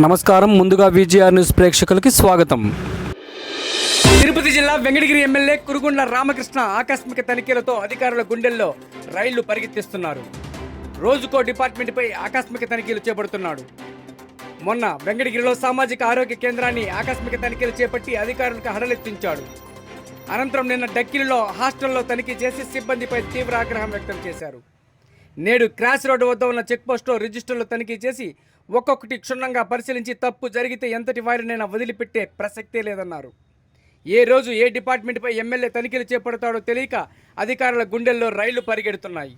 నమస్కారం. ముందుగా VGR news ప్రేక్షకులకి స్వాగతం. తిరుపతి జిల్లా వెంకటగిరి ఎమ్మెల్యే కురుగుండ్ల రామకృష్ణ ఆకస్మిక తనిఖీలతో అధికారుల గుండెల్లో రైళ్లు పరిగెత్తిస్తున్నారు. రోజుకో డిపార్ట్మెంట్పై ఆకస్మిక తనిఖీలు చేపడుతున్నాడు. మొన్న వెంకటగిరిలో సామాజిక ఆరోగ్య కేంద్రాన్ని ఆకస్మిక తనిఖీలు చేపట్టి అధికారులకు హడలెత్తించాడు. అనంతరం నిన్న డక్కిలిలో హాస్టల్లో తనిఖీ చేసి సిబ్బందిపై తీవ్ర ఆగ్రహం వ్యక్తం చేశారు. నేడు క్రాస్ రోడ్డు వద్ద ఉన్న చెక్పోస్టులో రిజిస్టర్లు తనిఖీ చేసి ఒక్కొక్కటి క్షుణ్ణంగా పరిశీలించి తప్పు జరిగితే ఎంతటి వారినైనా వదిలిపెట్టే ప్రసక్తే లేదన్నారు. ఏ రోజు ఏ డిపార్ట్మెంట్పై ఎమ్మెల్యే తనిఖీలు చేపడతాడో తెలియక అధికారుల గుండెల్లో రైళ్లు పరిగెడుతున్నాయి.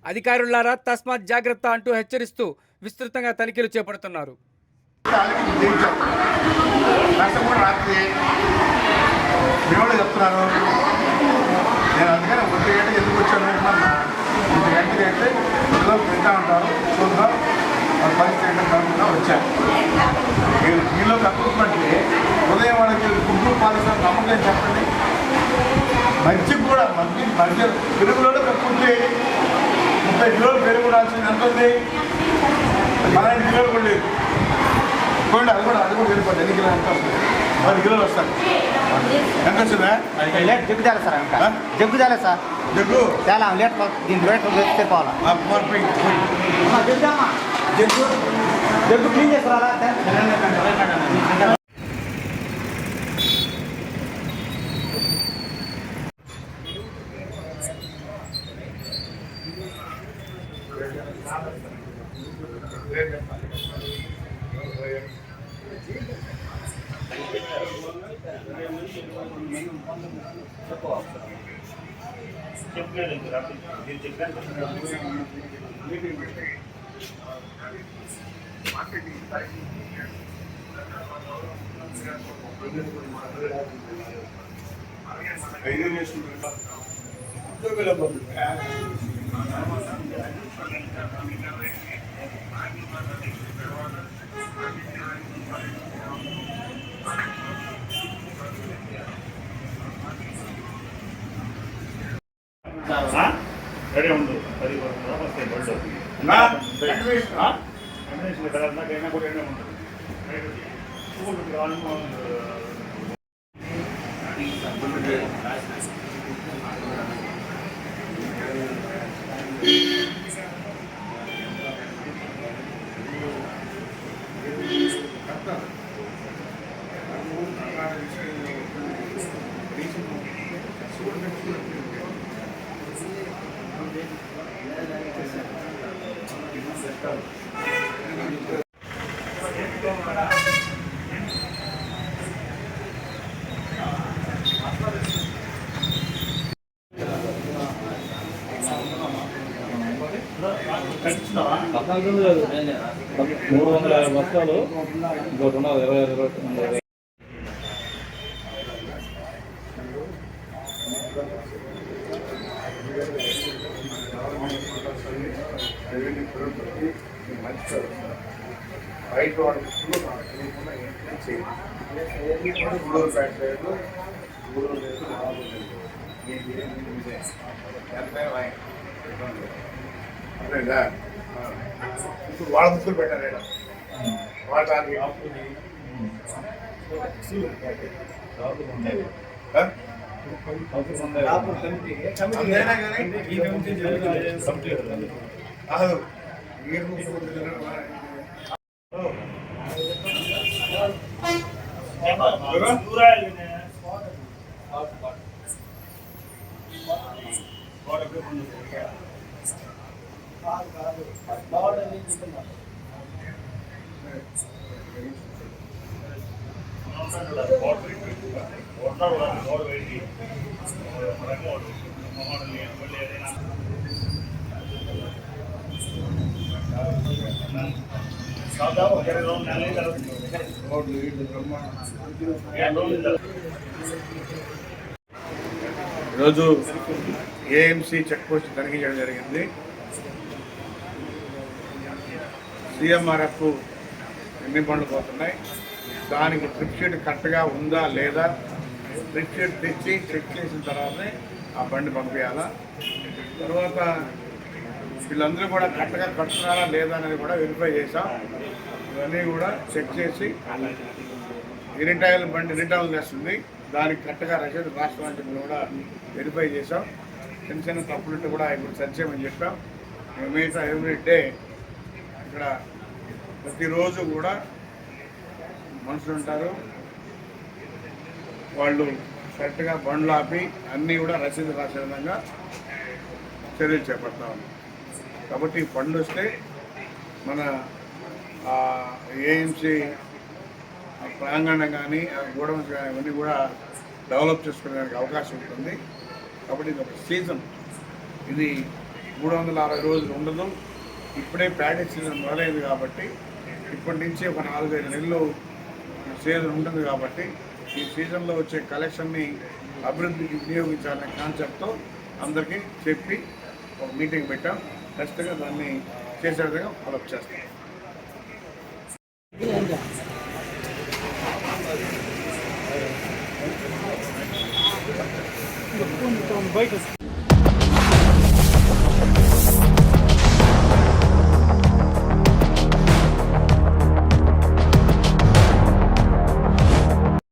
అధికారులారా తస్మాత్ జాగ్రత్త అంటూ హెచ్చరిస్తూ విస్తృతంగా తనిఖీలు చేపడుతున్నారు. నేను అందుకని 1 గంటకి ఎందుకు వచ్చాను ఇంటి గంటకి అయితే పిల్లలు తింటా ఉంటారు చూద్దాం పరిస్థితి కాకుండా వచ్చాను. మీలో కక్కుమంటే ఉదయం వాళ్ళకి గుడ్డు పాలిసిన నమ్మకం చెప్పండి. మంచికి కూడా మధ్య పెరుగులో కక్కుంటే 30 కిలోలు పెరుగు రాల్సింది ఎంత ఉంది? 12 కిలోలు కూడా లేదు. చూడండి, అది కూడా వెళ్ళిపోతుంది. ఎన్ని కిలోలు ఎంత వస్తుంది? 10 కిలోలు వస్తాయి. ఎంత వస్తుందా? జగ్గు తేలా సార్, జగ్గు తేలా సార్, జగ్గు తేలా లీటర్ దీని లీటర్ తెప్పాలా. జగ్గు క్లీన్ చేసుకురాలా. రెడీ ఉండు. 10 వస్తాయి బళ్ళు నాకైనా కూడా ఉంటుంది. లేదు 350 బస్తాలు ఇంకోటి ఉన్నది 20. రైతు వాడు అదేదా ఇప్పుడు వాళ్ళ ముసుగులు పెట్టారు. వాళ్ళ ఈరోజు ఏఎంసీ చెక్ పోస్ట్ తనిఖీ చేయడం జరిగింది. సిఎంఆర్ఎఫ్ ఎన్ని బండ్లు పోతున్నాయి, దానికి ట్రిప్ షీట్ కరెక్ట్గా ఉందా లేదా, ట్రిప్ షీట్ తెచ్చి చెక్ చేసిన తర్వాతనే ఆ బండి పంపించాలా. తర్వాత వీళ్ళందరూ కూడా కరెక్ట్గా కట్టున్నారా లేదా అనేది కూడా వెరిఫై చేసాం. ఇవన్నీ కూడా చెక్ చేసి ఎరిటాయిల్ బండి రిటర్న్ చేస్తుంది. దానికి కరెక్ట్గా రసీదు రాష్ట్రానికి కూడా వెరిఫై చేసాం. చిన్న చిన్న తప్పులుంటే కూడా ఇప్పుడు సరిచేయమని చెప్పాం. మిగతా ఎవ్రీ డే ఇక్కడ ప్రతిరోజు కూడా మనుషులు ఉంటారు. వాళ్ళు కరెక్ట్గా బండ్లు ఆపి అన్నీ కూడా రసీదు రాసే విధంగా చర్యలు చేపడతా ఉన్నాం. కాబట్టి ఈ ఫండ్ వస్తే మన ఏఎంసీ ప్రాంగణం కానీ గోడౌన్స్ కానీ ఇవన్నీ కూడా డెవలప్ చేసుకునేదానికి అవకాశం ఉంటుంది. కాబట్టి ఇది ఒక సీజన్, ఇది 360 రోజులు ఉండదు. ఇప్పుడే ప్యాడీ సీజన్ మొదలైంది కాబట్టి ఇప్పటి నుంచి ఒక 4-5 నెలలు సీజన్ ఉంటుంది. కాబట్టి ఈ సీజన్లో వచ్చే కలెక్షన్ని అభివృద్ధికి వినియోగించాలనే కాన్సెప్ట్తో అందరికీ చెప్పి ఒక మీటింగ్ పెట్టాం. ఖచ్చితంగా దాన్ని చేసే విధంగా ఫాలోఅప్ చేస్తాం. బయట